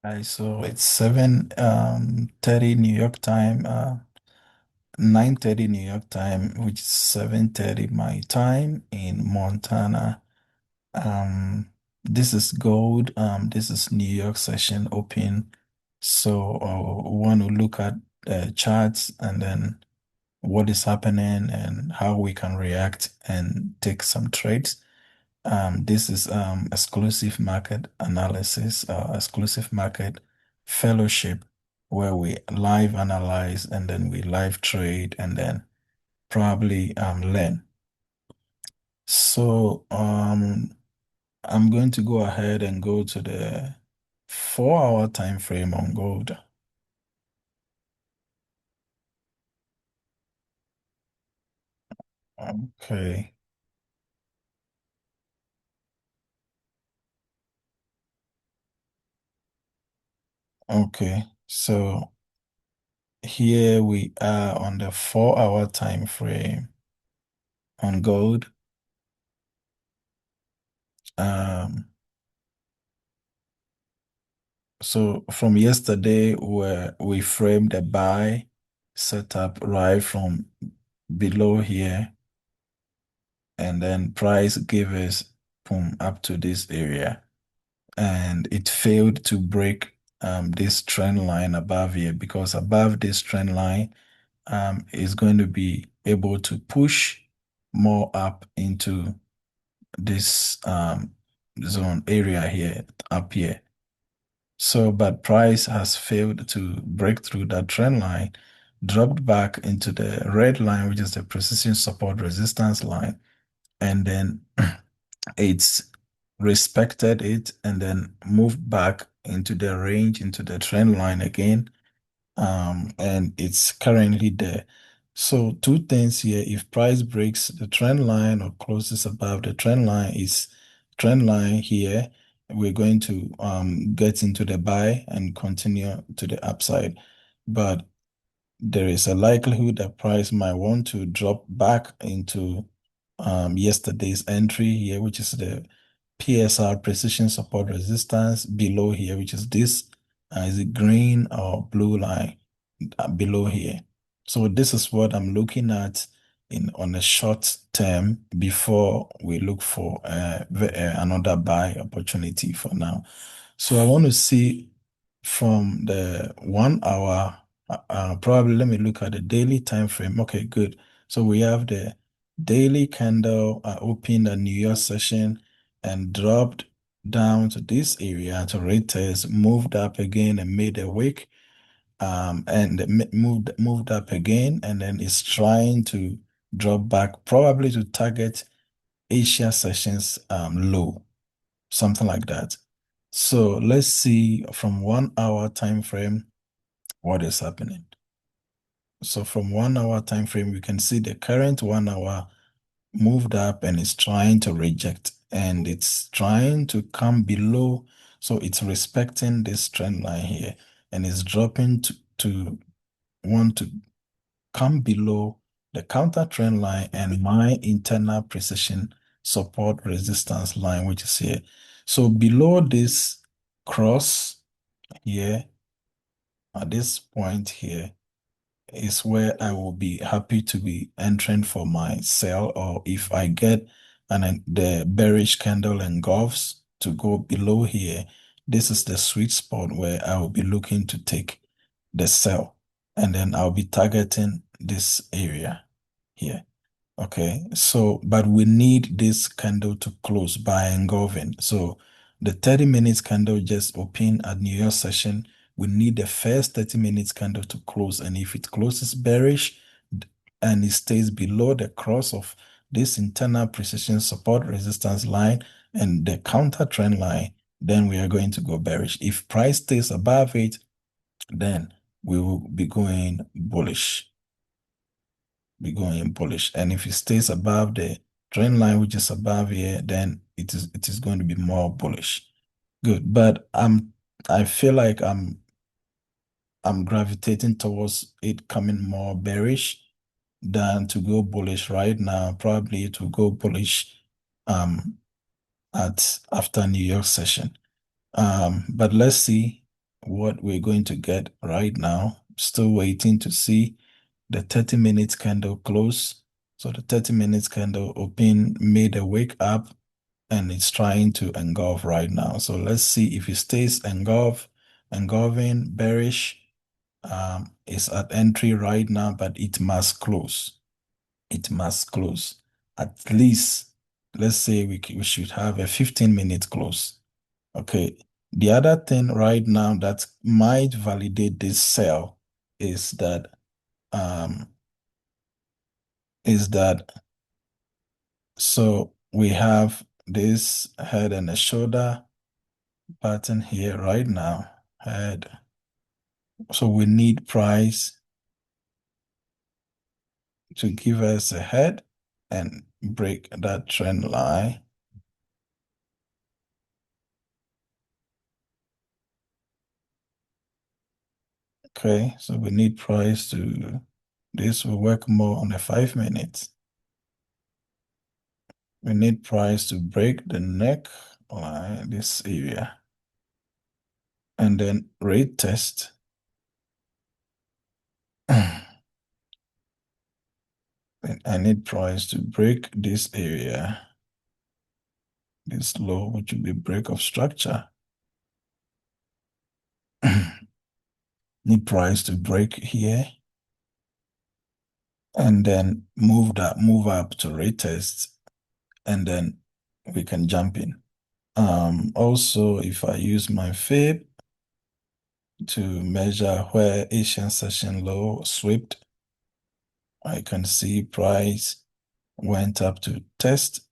I so it's 7:30 New York time, 9:30 New York time, which is 7:30 my time in Montana. This is gold. This is New York session open. So we want to look at the charts and then what is happening and how we can react and take some trades. This is exclusive market analysis, exclusive market fellowship, where we live analyze and then we live trade and then probably learn. So I'm going to go ahead and go to the 4 hour time frame on gold. Okay, okay. So here we are on the 4 hour time frame on gold. Um, So from yesterday, where we framed a buy setup right from below here, and then price gave us boom up to this area, and it failed to break this trend line above here because above this trend line is going to be able to push more up into this zone area here up here. So, but price has failed to break through that trend line, dropped back into the red line, which is the precision support resistance line, and then it's respected it and then moved back into the range, into the trend line again, and it's currently there. So two things here, if price breaks the trend line or closes above the trend line, is trend line here, we're going to get into the buy and continue to the upside. But there is a likelihood that price might want to drop back into yesterday's entry here, which is the PSR precision support resistance below here, which is this, is it green or blue line below here. So this is what I'm looking at in on a short term before we look for another buy opportunity for now. So I want to see from the 1 hour, probably let me look at the daily time frame. Okay, good. So we have the daily candle opened a New York session and dropped down to this area to retest, moved up again and made a wick, and moved up again, and then it's trying to drop back, probably to target Asia sessions low, something like that. So let's see from 1 hour time frame what is happening. So from 1 hour time frame, you can see the current 1 hour moved up and it's trying to reject and it's trying to come below. So it's respecting this trend line here and it's dropping to want to come below the counter trend line and my internal precision support resistance line, which is here. So below this cross here, at this point here, is where I will be happy to be entering for my sell, or if I get the bearish candle engulfs to go below here, this is the sweet spot where I will be looking to take the sell, and then I'll be targeting this area here. Okay, so but we need this candle to close by engulfing. So the 30 minutes candle just opened at New York session. We need the first 30 minutes candle to close. And if it closes bearish and it stays below the cross of this internal precision support resistance line and the counter trend line, then we are going to go bearish. If price stays above it, then we will be going bullish, And if it stays above the trend line, which is above here, then it is going to be more bullish. Good. But I feel like I'm gravitating towards it coming more bearish than to go bullish right now. Probably to go bullish at after New York session. But let's see what we're going to get right now. Still waiting to see the 30 minutes candle close. So the 30 minutes candle open made a wake up and it's trying to engulf right now. So let's see if it stays engulfing bearish. It's at entry right now, but it must close. It must close. At least, let's say we should have a 15-minute close. Okay. The other thing right now that might validate this sell is that um is that so we have this head and a shoulder pattern here right now. Head. So we need price to give us a head and break that trend line. Okay, so we need price to, this will work more on the 5 minutes. We need price to break the neck line, this area, and then rate test. Then I need price to break this area, this low, which will be break of structure. Need price to break here and then move up to retest, and then we can jump in. Also, if I use my fib to measure where Asian session low swept, I can see price went up to test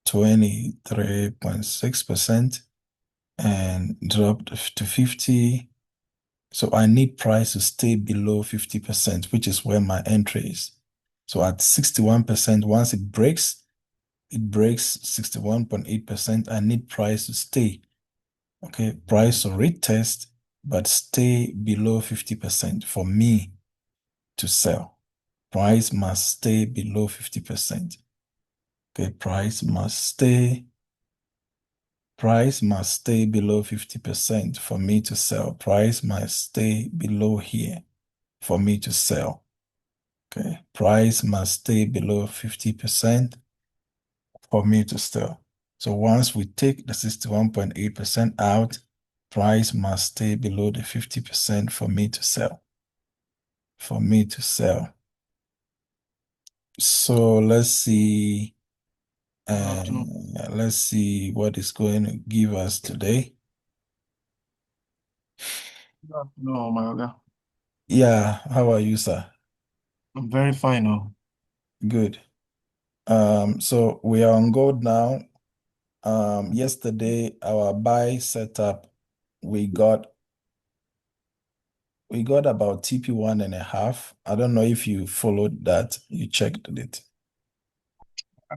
23.6% and dropped to 50. So I need price to stay below 50%, which is where my entry is. So at 61%, once it breaks 61.8%. I need price to stay. Okay, price to retest, but stay below 50% for me to sell. Price must stay below 50%. Okay, price must stay below 50% for me to sell. Price must stay below here for me to sell. Okay, price must stay below 50% for me to sell. So once we take the 61.8% out, price must stay below the 50% for me to sell. For me to sell. So let's see. Let's see what it's going to give us today. No, my God. Yeah, how are you, sir? I'm very fine. Oh. Good. So we are on gold now. Yesterday our buy setup, we got about TP 1.5. I don't know if you followed that. You checked it.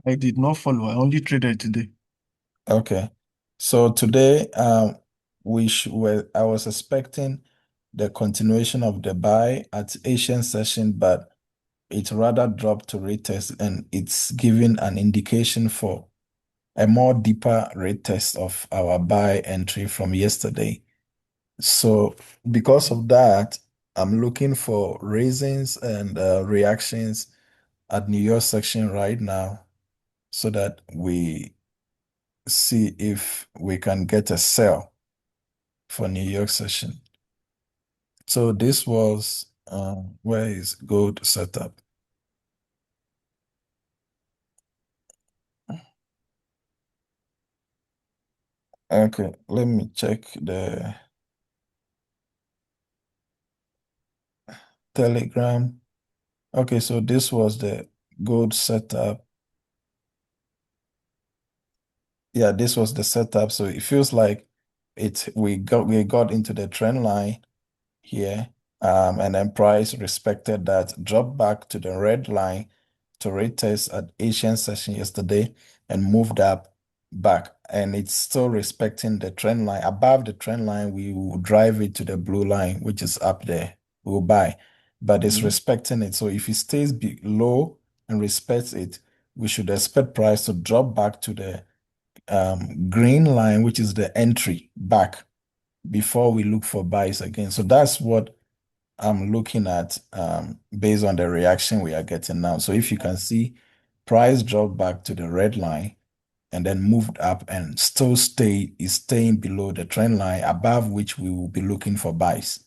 I did not follow. I only traded today. Okay. So today, I was expecting the continuation of the buy at Asian session, but it rather dropped to retest, and it's giving an indication for a more deeper retest of our buy entry from yesterday. So because of that, I'm looking for raisins and reactions at New York section right now so that we see if we can get a sell for New York session. So this was where is gold setup. Okay, let me check the Telegram. Okay, so this was the gold setup. Yeah, this was the setup. So it feels like we got into the trend line here, and then price respected that, dropped back to the red line to retest at Asian session yesterday and moved up back. And it's still respecting the trend line. Above the trend line, we will drive it to the blue line, which is up there. We'll buy, but it's respecting it. So if it stays below and respects it, we should expect price to drop back to the green line, which is the entry back. before we look for buys again. So that's what I'm looking at based on the reaction we are getting now. So if you can see, price dropped back to the red line and then moved up and still is staying below the trend line above which we will be looking for buys.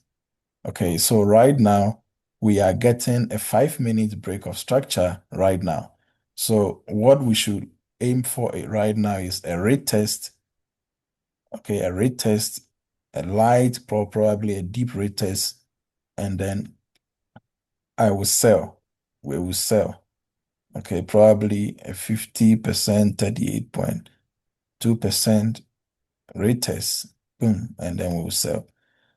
Okay, so right now we are getting a 5 minute break of structure right now. So what we should aim for right now is a retest. Okay, a retest, a light, probably a deep retest, and then I will sell. We will sell. Okay, probably a 50%, 38.2% retest. Boom, and then we will sell.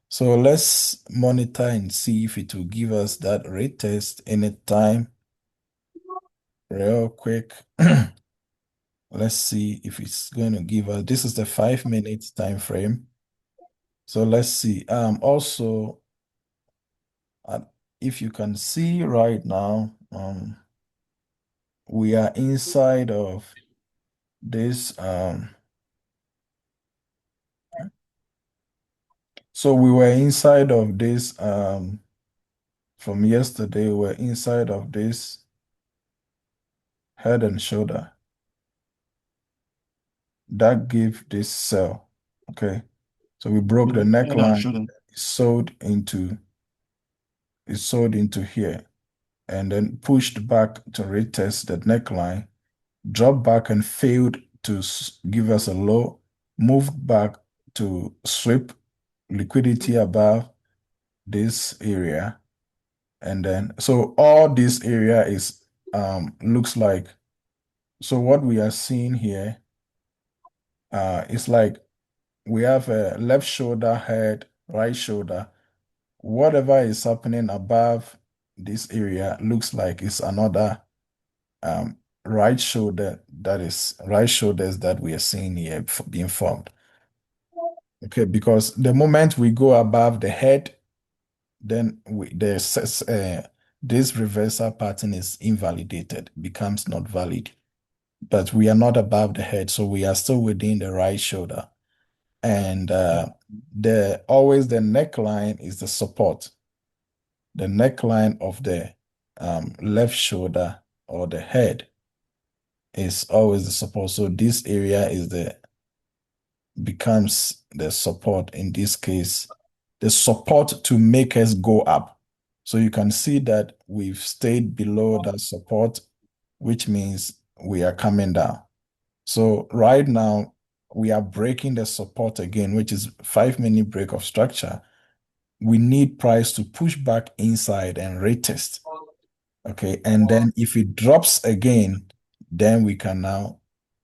So let's monitor and see if it will give us that retest anytime real quick. Let's see if it's going to give us, this is the 5 minute time frame. So let's see. Also, uh, if you can see right now, we are inside of this. So we were inside of this from yesterday. We were inside of this head and shoulder that gave this sell. Okay, so we broke the Head and neckline. shoulder. Sold into it sold into here, and then pushed back to retest the neckline, dropped back and failed to give us a low, moved back to sweep liquidity above this area. And then, so all this area is, looks like, so what we are seeing here, is like we have a left shoulder, head, right shoulder. Whatever is happening above this area looks like it's another right shoulder, that is right shoulders that we are seeing here being formed. Okay, because the moment we go above the head, then this reversal pattern is invalidated, becomes not valid. But we are not above the head, so we are still within the right shoulder. And the always the neckline is the support. The neckline of the left shoulder or the head is always the support. So this area is the becomes the support, in this case, the support to make us go up. So you can see that we've stayed below that support, which means we are coming down. So right now we are breaking the support again, which is 5 minute break of structure. We need price to push back inside and retest. Okay, and then if it drops again, then we can now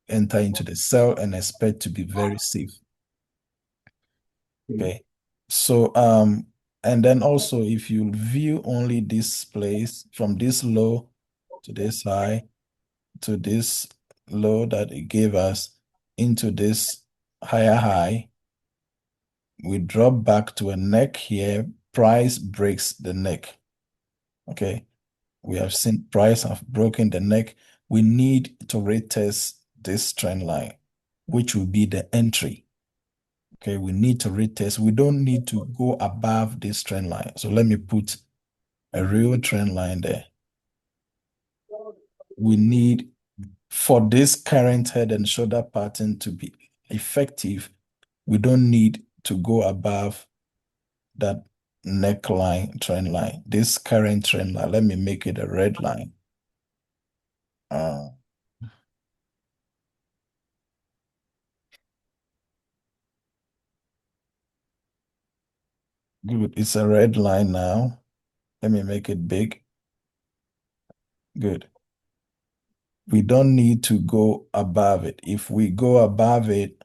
enter into the sell and expect to be very safe. Okay. So and then also if you view only this place from this low to this high to this low that it gave us into this higher high, we drop back to a neck here, price breaks the neck. Okay. We have seen price have broken the neck. We need to retest this trend line, which will be the entry. Okay, we need to retest. We don't need to go above this trend line. So let me put a real trend line there. We need, for this current head and shoulder pattern to be effective, we don't need to go above that neckline trend line. This current trend line, let me make it a red line. Good. It's a red line now. Let me make it big. Good. We don't need to go above it. If we go above it,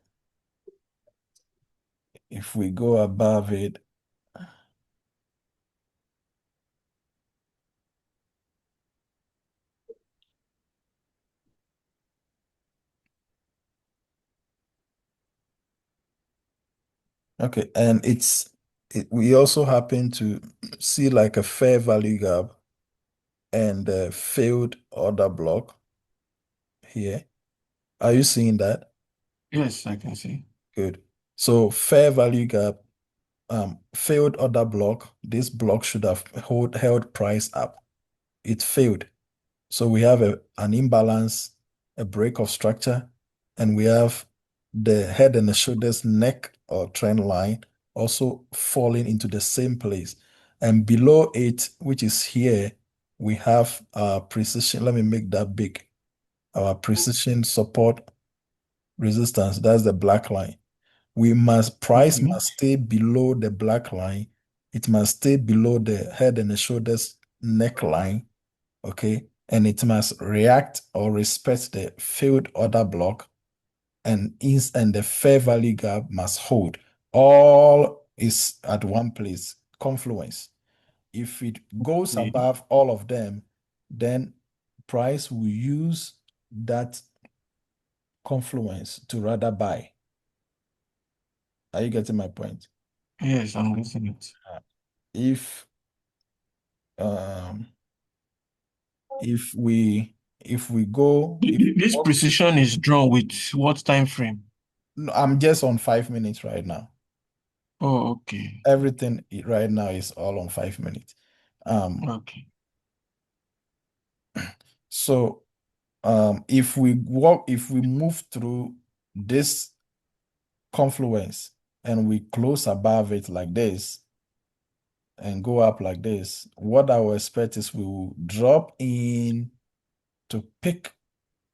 okay, and we also happen to see like a fair value gap and a failed order block here. Are you seeing that? Yes, I can see. Good. So fair value gap failed order block. This block should have held price up. It failed. So we have an imbalance, a break of structure, and we have the head and the shoulders neck or trend line also falling into the same place. And below it, which is here, we have our precision. Let me make that big. Our precision support resistance. That's the black line. Price Okay. must stay below the black line. It must stay below the head and the shoulders neckline, okay? And it must react or respect the failed order block, and the fair value gap must hold. All is at one place, confluence. If it goes Okay. above all of them, then price will use that confluence to rather buy. Are you getting my point? Yes, I'm listening. If um if we if we go if This precision is drawn with what time frame? no, I'm just on 5 minutes right now. Oh, okay. Everything right now is all on 5 minutes. Um, Okay. so if we move through this confluence and we close above it like this and go up like this, what I will expect is we will drop in to pick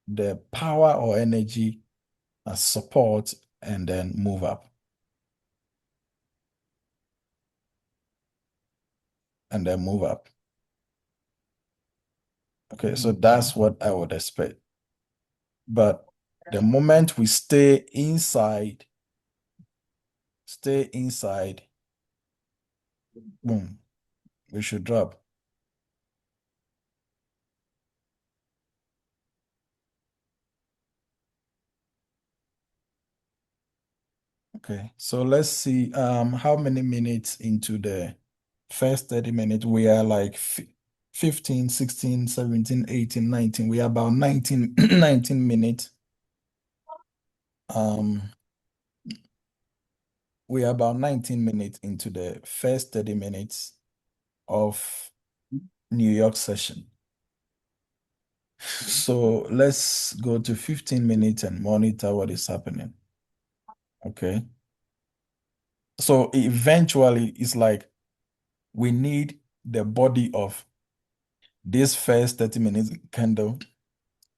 the power or energy as support and then move up and then move up. Okay, so Okay. that's what I would expect. But the moment we stay inside, boom, we should drop. Okay, so let's see how many minutes into the first 30 minutes. We are like 15, 16, 17, 18, 19. We are about 19, 19 minutes. Um, we are about 19 minutes into the first 30 minutes of New York session. So let's go to 15 minutes and monitor what is happening. Okay. So eventually, it's like we need the body of this first 30 minutes candle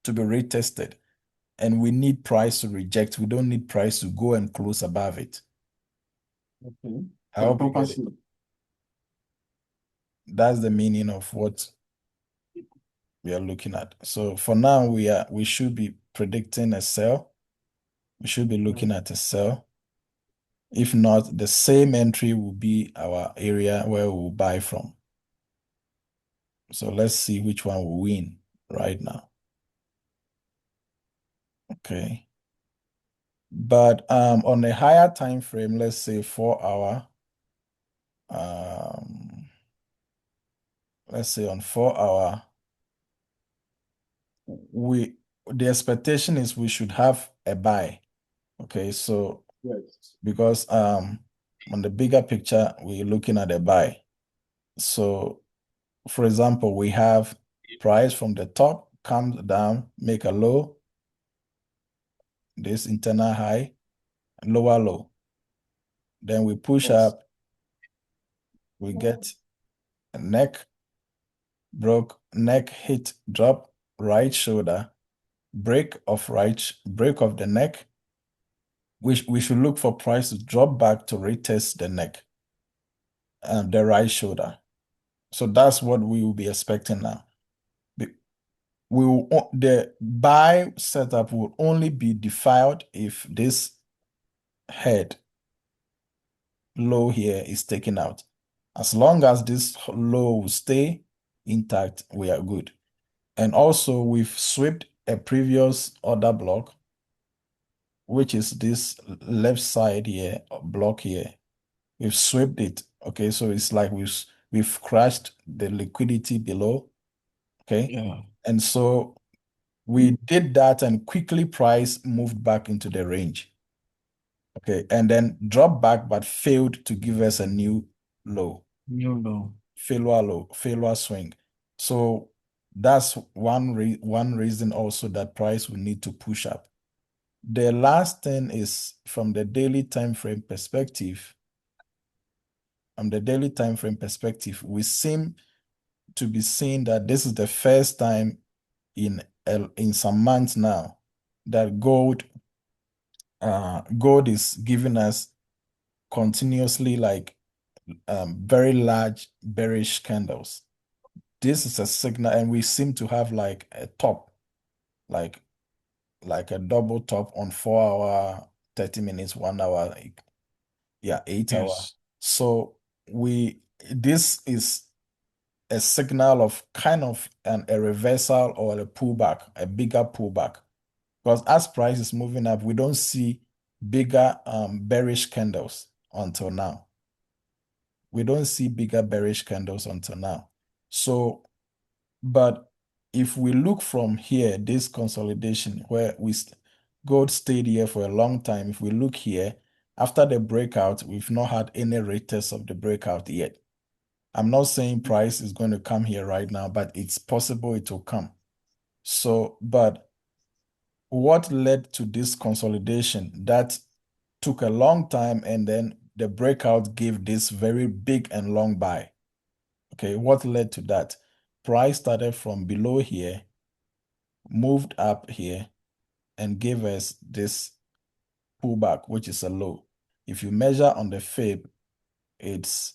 to be retested. And we need price to reject. We don't need price to go and close above it. Okay. I For hope you get purpose. it. That's the meaning of what we are looking at. So for now, we should be predicting a sell. We should be looking at a sell. If not, the same entry will be our area where we'll buy from. So let's see which one will win right now. Okay. But on a higher time frame, let's say 4 hour, um, let's say on 4 hour, we the expectation is we should have a buy. Okay, so Yes. because on the bigger picture, we're looking at a buy. So for example, we have price from the top comes down, make a low, this internal high, lower low. Then we push Yes. up, we get a neck, broke, neck hit, drop, right shoulder, break of the neck. We should look for price to drop back to retest the neck, the right shoulder. So that's what we will be expecting now. The buy setup will only be defiled if this head low here is taken out. As long as this low will stay intact, we are good. And also we've swept a previous order block, which is this left side here, block here. We've swept it. Okay, so it's like we've crashed the liquidity below. Okay. Yeah. And so we did that and quickly price moved back into the range. Okay, and then drop back but failed to give us a new low, New low. failure swing. So that's one reason also that price will need to push up. The last thing is from the daily time frame perspective. From the daily time frame perspective, we seem to be seeing that this is the first time in some months now that gold is giving us continuously like very large bearish candles. This is a signal, and we seem to have like a top, like like a double top on 4 hour, 30 minutes, 1 hour, like, yeah, 8 hour. Yes. So we this is a signal of kind of a reversal or a pullback, a bigger pullback. Because as price is moving up, we don't see bigger bearish candles until now. We don't see bigger bearish candles until now. So, but if we look from here, this consolidation where gold stayed here for a long time, if we look here, after the breakout, we've not had any retest of the breakout yet. I'm not saying price is going to come here right now, but it's possible it will come. So, but what led to this consolidation that took a long time and then the breakout gave this very big and long buy? Okay, what led to that? Price started from below here, moved up here, and gave us this pullback, which is a low. If you measure on the fib, it's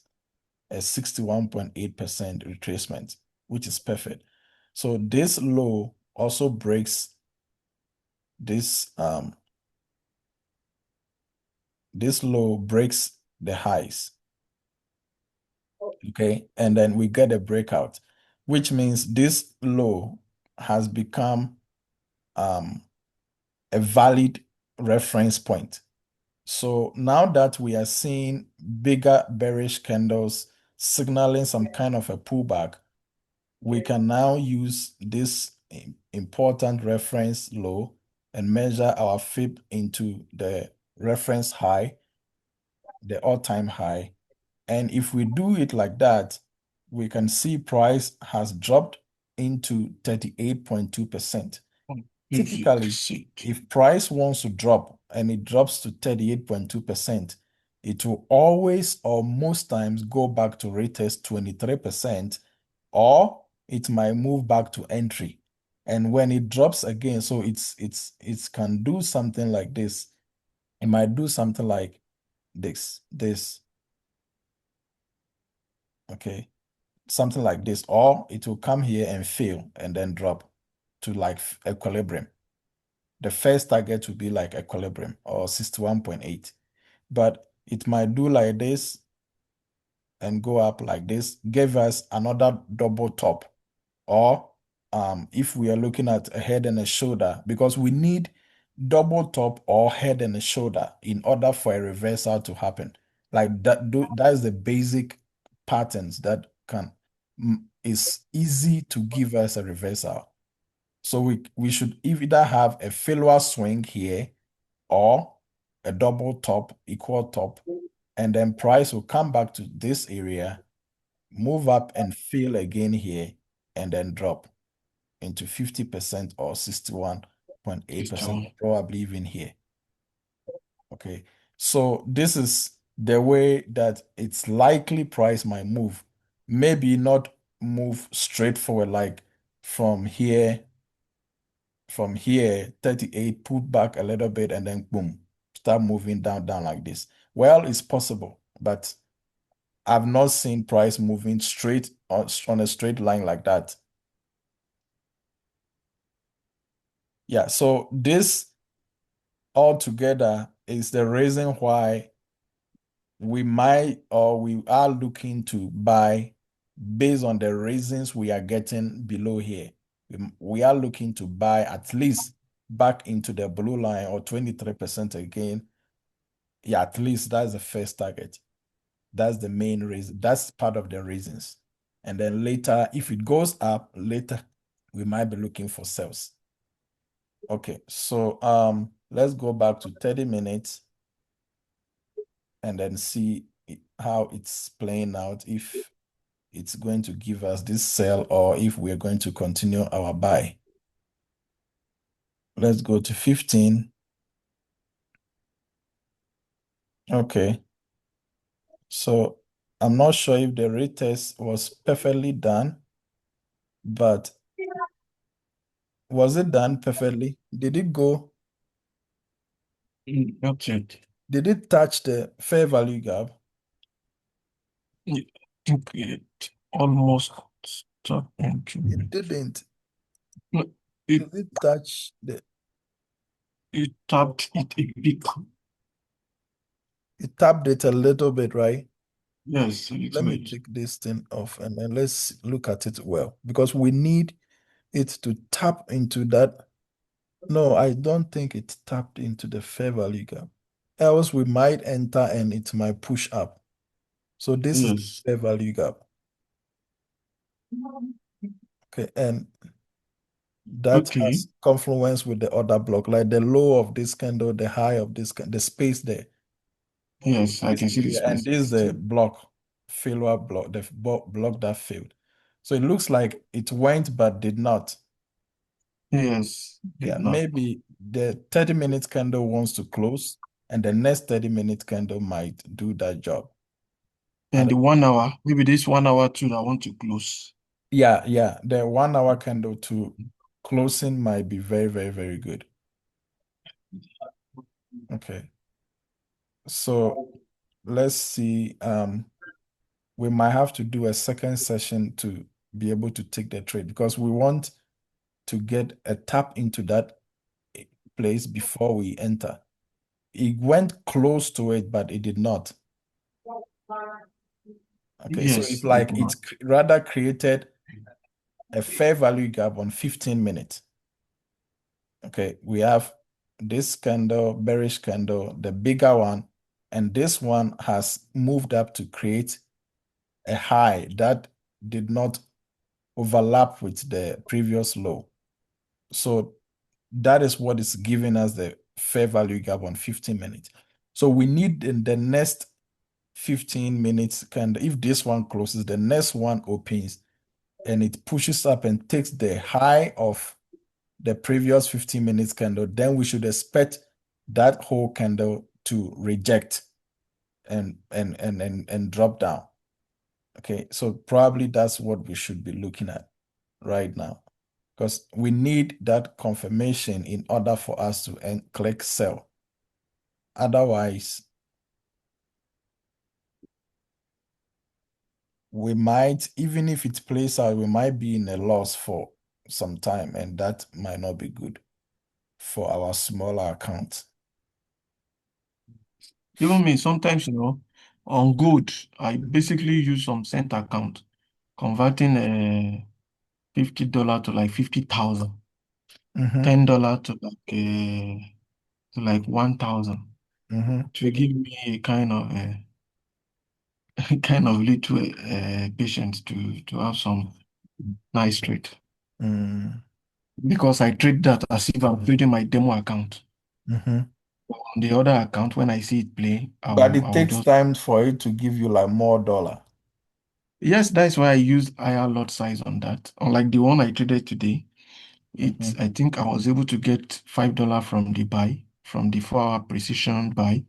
a 61.8% retracement, which is perfect. So this low also breaks this this low breaks the highs. Okay, and then we get a breakout, which means this low has become um, a valid reference point. So now that we are seeing bigger bearish candles signaling some kind of a pullback, we can now use this important reference low and measure our fib into the reference high, the all-time high. And if we do it like that, we can see price has dropped into 38.2%. Typically, 38%. if price wants to drop and it drops to 38.2%, it will always or most times go back to retest 23%, or it might move back to entry. And when it drops again, so it can do something like this. It might do something like this, okay? Something like this, or it will come here and fail and then drop to like equilibrium. The first target would be like equilibrium or 61.8, but it might do like this and go up like this, give us another double top. Or if we are looking at a head and a shoulder, because we need double top or head and a shoulder in order for a reversal to happen. Like that is the basic patterns that is easy to give us a reversal. So we should either have a failure swing here or a double top, equal top, and then price will come back to this area, move up and fill again here, and then drop into 50% or 61.8%, or probably even here. Okay. So this is the way that it's likely price might move. Maybe not move straight forward like from here, 38, put back a little bit and then boom, start moving down like this. Well, it's possible, but I've not seen price moving straight on a straight line like that. Yeah, so this altogether is the reason why we might or we are looking to buy based on the reasons we are getting below here. We are looking to buy at least back into the blue line or 23% again. Yeah, at least that's the first target. That's the main reason. That's part of the reasons. And then later, if it goes up, later we might be looking for sales. Okay, so let's go back to 30 minutes. and then see how it's playing out, if it's going to give us this sell or if we're going to continue our buy. Let's go to 15. Okay. So I'm not sure if the retest was perfectly done, but was it done perfectly? Did it go? Not yet. Did it touch the fair value gap? I think it almost stopped It into didn't. no, it Did it touch the? it tapped it a bit. It tapped it a little bit, right? Yes, a Let little me bit. take this thing off and then let's look at it well because we need it to tap into that. No, I don't think it tapped into the fair value gap. Else we might enter and it might push up. So this is the Yes. fair value gap. Okay, and that Okay. has confluence with the other block, like the low of this candle, the high of this, the space there. Yes, I This can see the area, and space. this is the block, failure block, the block that failed. So it looks like it went but did not. Yes, Yeah, did not. maybe the 30-minute candle wants to close, and the next 30-minute candle might do that job. And And the 1 hour, maybe this 1 hour too, I want to close. yeah, the 1 hour candle to closing might be very, very, very good. Okay, so let's see. We might have to do a second session to be able to take the trade because we want to get a tap into that place before we enter. It went close to it, but it did not. Okay, so Yes, it's did like not. it's rather created a fair value gap on 15 minutes. Okay, we have this candle, bearish candle, the bigger one, and this one has moved up to create a high that did not overlap with the previous low. So that is what is giving us the fair value gap on 15 minutes. So we need in the next 15 minutes, kind of, if this one closes, the next one opens and it pushes up and takes the high of the previous 15 minutes candle, then we should expect that whole candle to reject and drop down. Okay, so probably that's what we should be looking at right now because we need that confirmation in order for us to click sell. Otherwise, we might, even if it plays out, we might be in a loss for some time, and that might not be good for our smaller account. Even me, sometimes, on good, I basically use some cent account, converting $50 to like 50,000, Mm-hmm. $10 to like 1,000 Mm-hmm. to give me a kind of kind of little patience to have some nice trade. Mm-hmm. Because I treat that as if I'm trading my demo account. Mm-hmm. On the other account, when I see it play, I But will it I will takes just time for it to give you like more dollar. yes, that's why I use higher lot size on that. Unlike the one I traded today, Mm-hmm. I think I was able to get $5 from the buy, from the 4 hour precision buy.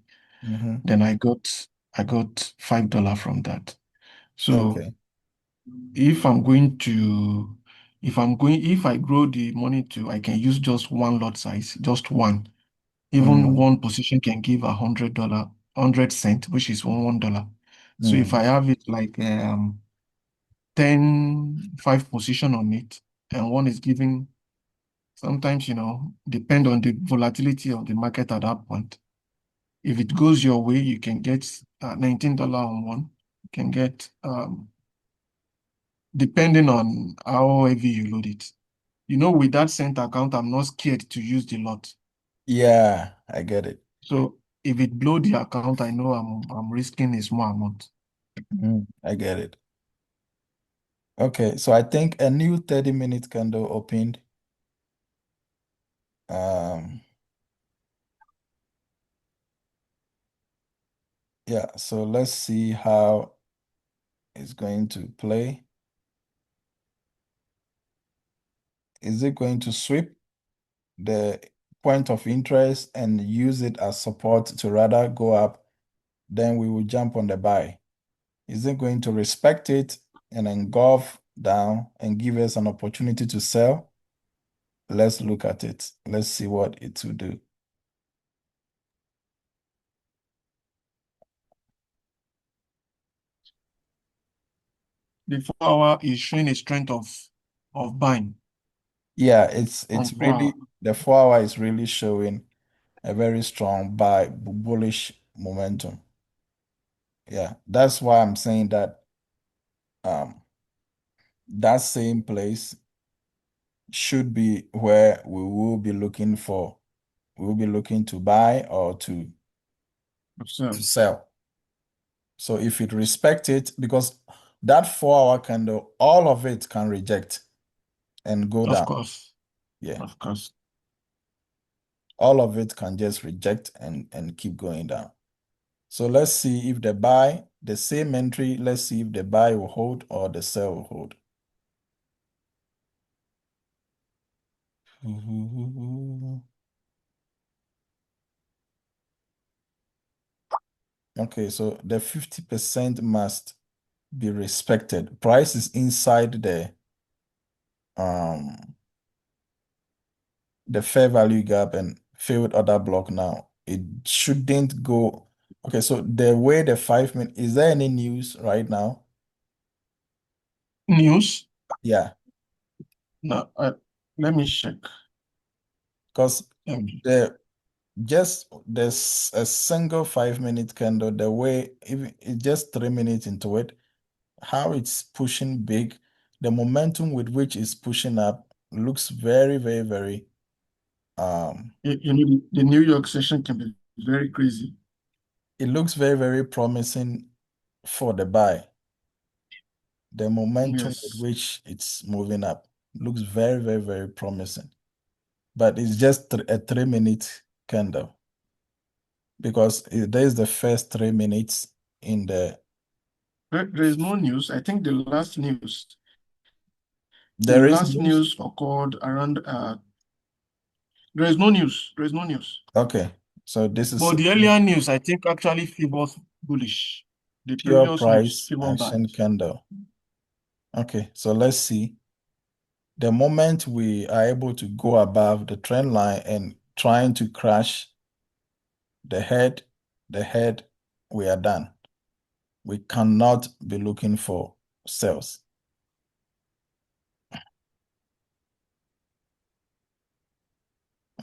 Mm-hmm. Then I got $5 from that. So Okay. if I'm going to if I grow the money to I can use just one lot size, just one. Even Mm. one position can give $100, 100 cent, which is $1. So if Mm. I have it like 5 position on it, and one is giving sometimes, depend on the volatility of the market at that point. If it goes your way, you can get $19 on one. You can get, depending on how heavy you load it. With that cent account, I'm not scared to use the lot. Yeah, I get it. So if it blow the account, I know I'm risking a small amount. I get it. Okay, so I think a new 30-minute candle opened. Um, Yeah, so let's see how it's going to play. Is it going to sweep the point of interest and use it as support to rather go up? Then we will jump on the buy. Is it going to respect it and engulf down and give us an opportunity to sell? Let's look at it. Let's see what it will do. The 4 hour is showing a strength of buying Yeah, on it's 4 hour. really the 4 hour is really showing a very strong buy bullish momentum. Yeah, that's why I'm saying that um that same place should be where we will be looking for. We will be looking to buy or to So, sell. So if it respect it, because that 4 hour candle, all of it can reject and go of down. course, Yeah. of course. All of it can just reject and keep going down. So let's see if the buy, the same entry, let's see if the buy will hold or the sell will hold. Okay, so the 50% must be respected. Price is inside um the fair value gap and failed order block now. It shouldn't go. Okay, so the way the 5 minute, is there any news right now? News. Yeah, Now, let me check. because Um, the just there's a single 5 minute candle, the way if it's just 3 minutes into it, how it's pushing big, the momentum with which it's pushing up looks very, very, very you know, the New York session can be very crazy. it looks very, very promising for the buy. The momentum with Yes. which it's moving up looks very, very, very promising. But it's just a 3 minute candle because there's the first 3 minutes in There is no news. I think the there is last news. news occurred around there is no news. There is no news. Okay, so this is But the earlier news, I think, actually favors bullish. The pure previous news price favor buy. action candle. Okay, so let's see. The moment we are able to go above the trend line and trying to crash the head, the head, we are done. We cannot be looking for sales.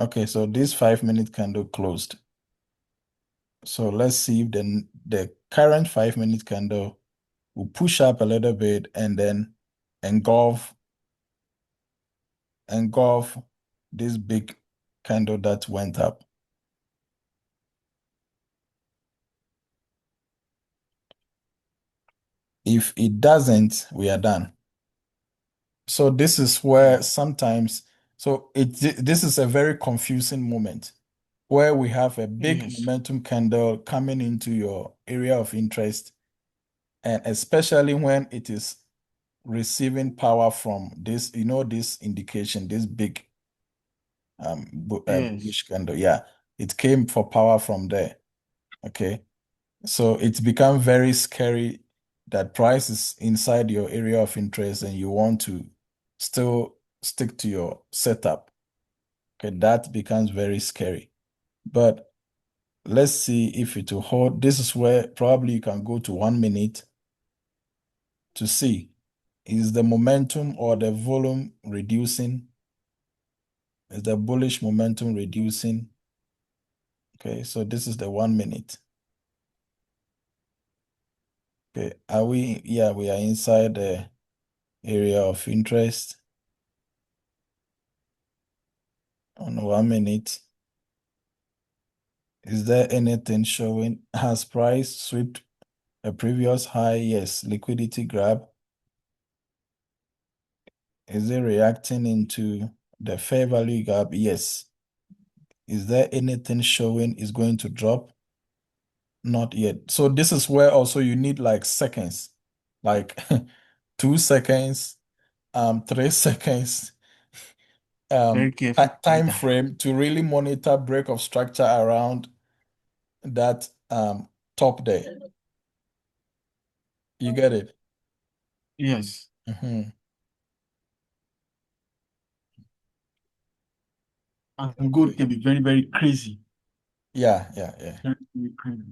Okay, so this 5 minute candle closed. So let's see if the current 5 minute candle will push up a little bit and then engulf engulf this big candle that went up. If it doesn't, we are done. So this is where sometimes, so this is a very confusing moment where we have a big Yes. momentum candle coming into your area of interest, and especially when it is receiving power from this, this indication, this big Yes. bullish candle. Yeah, it came for power from there. Okay, so it's become very scary that price is inside your area of interest and you want to still stick to your setup. Okay, that becomes very scary. But let's see if it will hold. This is where probably you can go to 1 minute to see is the momentum or the volume reducing? Is the bullish momentum reducing? Okay, so this is the 1 minute. Okay, are we? Yeah, we are inside the area of interest on 1 minute. Is there anything showing? Has price swept a previous high? Yes. Liquidity grab. Is it reacting into the fair value gap? Yes. Is there anything showing is going to drop? Not yet. So this is where also you need like seconds, like 2 seconds, 3 seconds, Very careful time trader. frame to really monitor break of structure around that top there. You get it? Yes. Mhm. And gold can be very, very crazy. Yeah, yeah, yeah. Very, very crazy.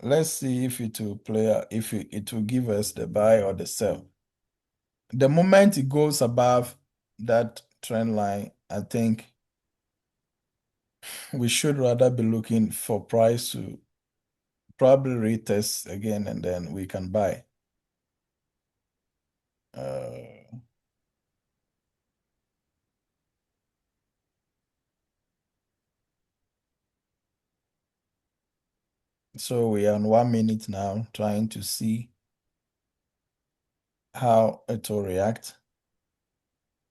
Let's see if it will play, if it will give us the buy or the sell. The moment it goes above that trend line, I think we should rather be looking for price to probably retest again and then we can buy. Uh, so we are on 1 minute now, trying to see how it will react.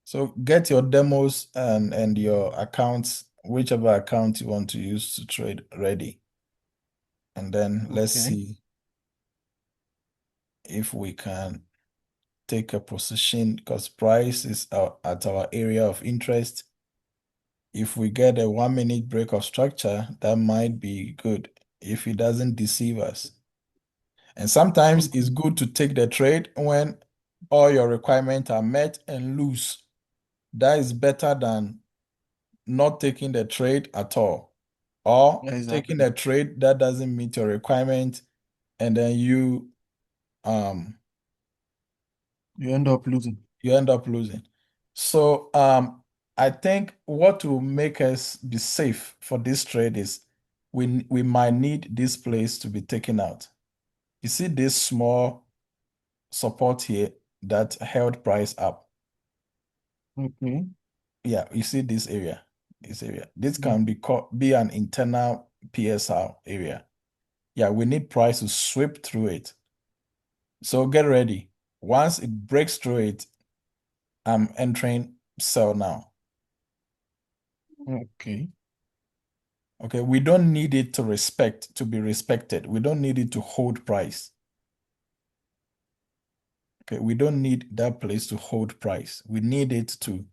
So get your demos and your accounts, whichever account you want to use to trade ready. And then let's Okay. see if we can take a position because price is at our area of interest. If we get a 1 minute break of structure, that might be good if it doesn't deceive us. And sometimes it's Okay. good to take the trade when all your requirements are met and lose. That is better than not taking the trade at all, or taking Exactly. a trade that doesn't meet your requirement and then um You end up losing. you end up losing. So I think what will make us be safe for this trade is we might need this place to be taken out. You see this small support here that held price up. Okay. Yeah, you see this area. This area. This Mm. can be an internal PSR area. Yeah, we need price to sweep through it. So get ready. Once it breaks through it, I'm entering sell now. Okay. Okay, we don't need it to be respected. We don't need it to hold price. Okay, we don't need that place to hold price. We need it to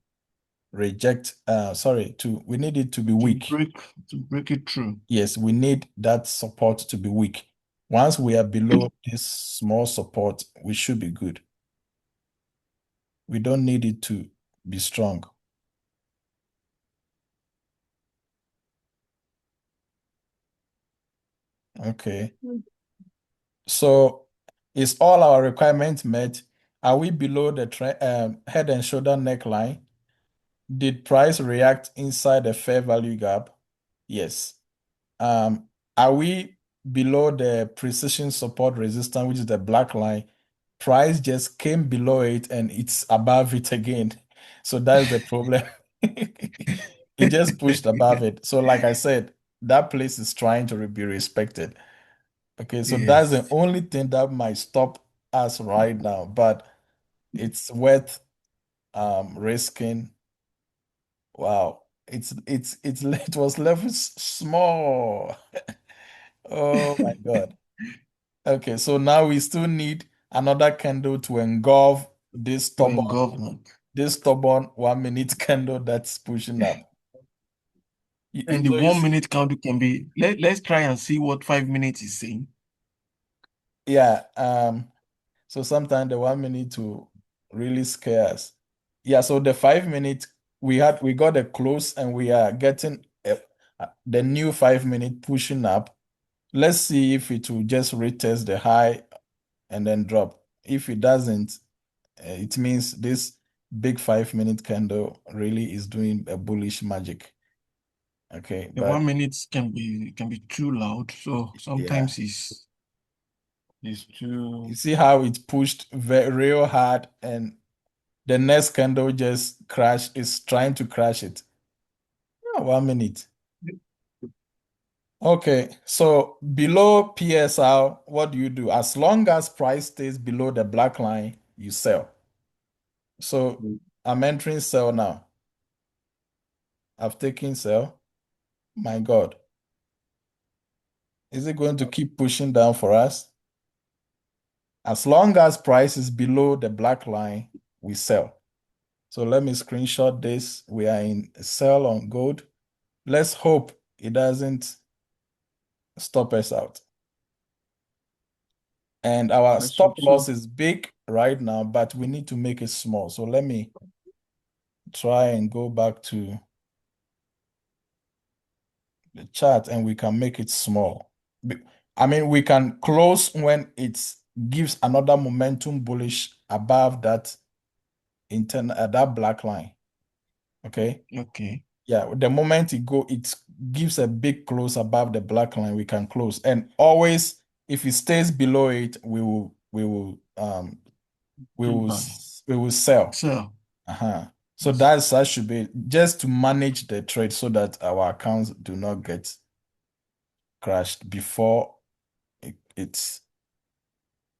reject, we need it to be To weak. break to break it through. Yes, we need that support to be weak. Once we are below this small support, we should be good. We don't need it to be strong. Okay. So is all our requirements met? Are we below the head and shoulder neckline? Did price react inside the fair value gap? Yes. Um, are we below the precision support resistance, which is the black line? Price just came below it and it's above it again. So that's the problem. It just pushed above it. So like I said, that place is trying to be respected. Okay, so that's the Yes. only thing that might stop us right now, but it's worth risking. Wow, it's it was left small. Oh my God. Okay, so now we still need another candle to engulf To government. this stubborn 1 minute candle that's pushing up. And the So 1 minute count can be let's try and see what 5 minutes is saying. yeah, so sometimes the 1 minute to really scare us. Yeah, so the 5 minute we got a close and we are getting the new 5 minute pushing up. Let's see if it will just retest the high and then drop. If it doesn't, it means this big 5 minute candle really is doing a bullish magic. Okay, The but 1 minute can be too loud, so yeah, sometimes it's you too. see how it pushed very real hard and the next candle just crash is trying to crash it. Yeah, 1 minute. Okay, so below PSR, what do you do? As long as price stays below the black line, you sell. So I'm entering sell now. I've taken sell. My God. Is it going to keep pushing down for us? As long as price is below the black line, we sell. So let me screenshot this. We are in sell on gold. Let's hope it doesn't stop us out. And our Let's stop hope loss so. is big right now, but we need to make it small. So let me try and go back to the chart and we can make it small. I mean, we can close when it gives another momentum bullish above that internal that black line. Okay. Okay. Yeah, the moment it gives a big close above the black line, we can close. And always, if it stays below it, Big buy. we will sell. Sell. Uh-huh. So Yes. that should be just to manage the trade so that our accounts do not get crashed before it, it's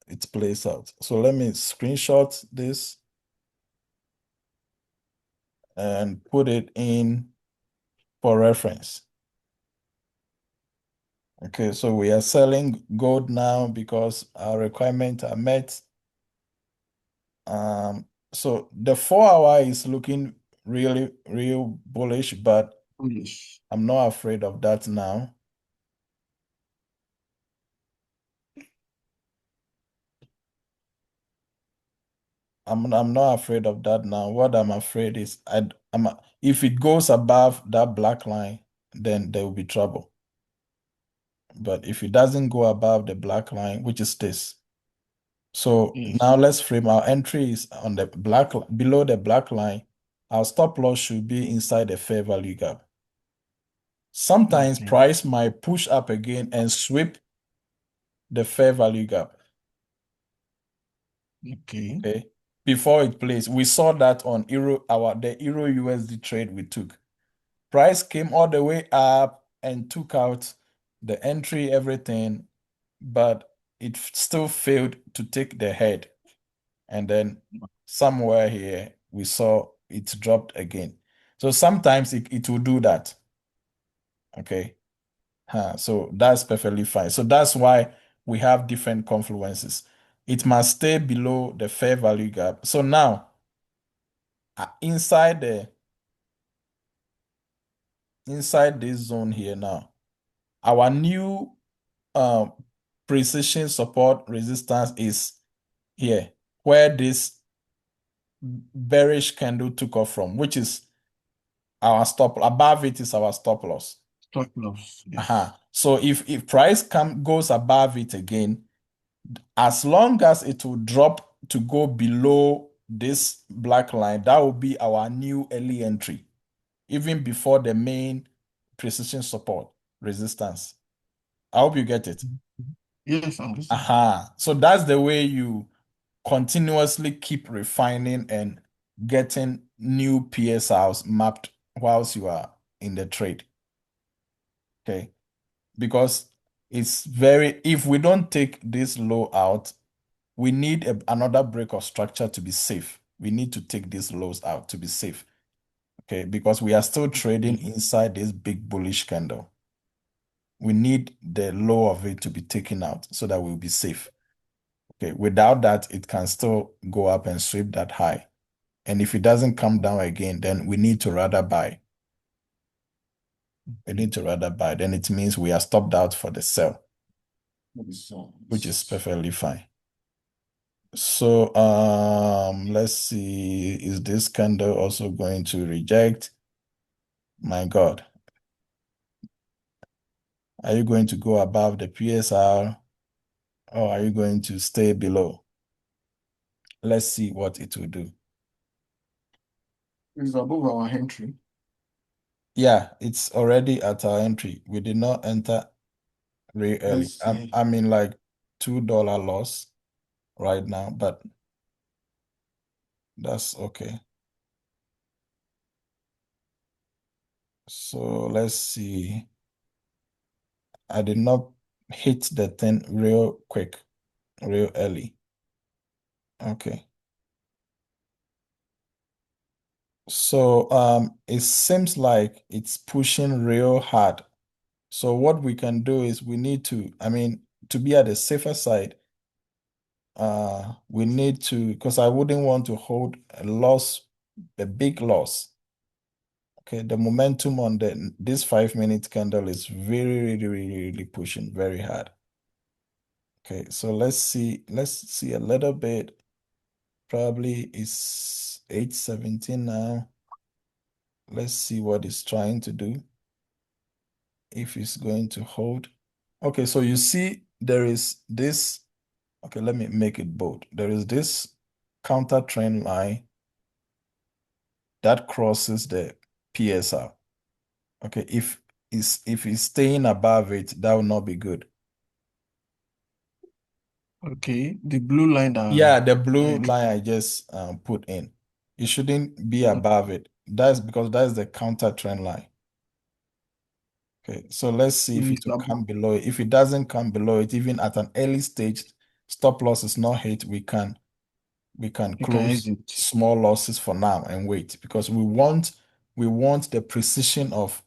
it plays out. So let me screenshot this and put it in for reference. Okay, so we are selling gold now because our requirements are met. So the 4 hour is looking really, real bullish, but Bullish. I'm not afraid of that now. I'm not afraid of that now. What I'm afraid is if it goes above that black line, then there will be trouble. But if it doesn't go above the black line, which is this. So Yes. now let's frame our entry is on the below the black line. Our stop loss should be inside the fair value gap. Sometimes Okay. price might push up again and sweep the fair value gap. Okay. Okay. Before it plays, we saw that on the Euro USD trade we took. Price came all the way up and took out the entry, everything, but it still failed to take the head. And then somewhere here, we saw it dropped again. So sometimes it will do that. Okay. So that's perfectly fine. So that's why we have different confluences. It must stay below the fair value gap. So now, inside this zone here now, our new um, precision support resistance is here, where this bearish candle took off from, which is our stop. Above it is our stop loss. Stop loss. Yes. So if price goes above it again, as long as it will drop to go below this black line, that will be our new early entry, even before the main precision support resistance. I hope you get it. Yes, I'm listening. So that's the way you continuously keep refining and getting new PSRs mapped whilst you are in the trade. Okay. Because if we don't take this low out, we need another break of structure to be safe. We need to take these lows out to be safe. Okay. Because we are still trading Okay. inside this big bullish candle. We need the low of it to be taken out so that we'll be safe. Okay. Without that, it can still go up and sweep that high. And if it doesn't come down again, then we need to rather buy. We need to rather buy. Then it means we are stopped out for the sell, which is perfectly fine. So let's see. Is this candle also going to reject? My God. Are you going to go above the PSR or are you going to stay below? Let's see what it will do. It's above our entry. Yeah, it's already at our entry. We did not enter very early. Let's see. I mean like $2 loss right now, but that's okay. So let's see. I did not hit the thing real quick, real early. Okay. So it seems like it's pushing real hard. So what we can do is we need to, I mean, to be at the safer side, we need to, because I wouldn't want to hold a loss, a big loss. Okay, the momentum on this 5 minute candle is very, really, really, really pushing very hard. Okay, so let's see a little bit. Probably it's 8:17 now. Let's see what it's trying to do. If it's going to hold. Okay, so you see there is this. Okay, let me make it bold. There is this counter trend line that crosses the PSR. Okay, if it's staying above it, that will not be good. Okay, the blue line that Yeah, the blue like line I just put in, it shouldn't be mm, above it. That's because that's the counter trend line. Okay, so let's see if is it will above. come below it. If it doesn't come below it, even at an early stage, stop loss is not hit, we can You can close exit. small losses for now and wait because we want the precision of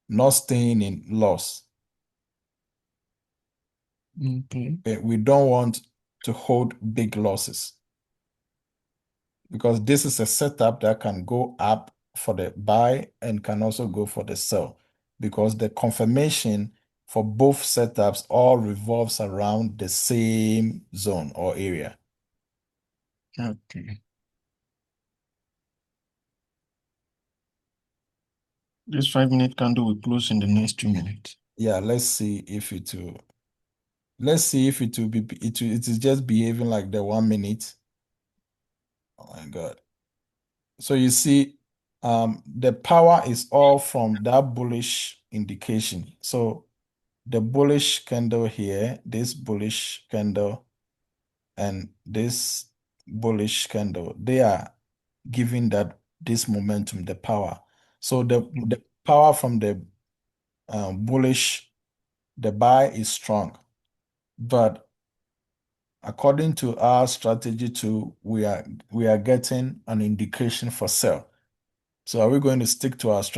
not staying in loss. Okay. We don't want to hold big losses because this is a setup that can go up for the buy and can also go for the sell because the confirmation for both setups all revolves around the same zone or area. Okay. This 5 minute candle will close in the next 2 minutes. Yeah, let's see if it will be it is just behaving like the 1 minute. Oh my God. So you see, the power is all from that bullish indication. So the bullish candle here, this bullish candle, and this bullish candle, they are giving that this momentum, the power. So Mm. the power from the bullish, the buy is strong, but according to our strategy too, we are getting an indication for sell. So are we going to stick to our strategy?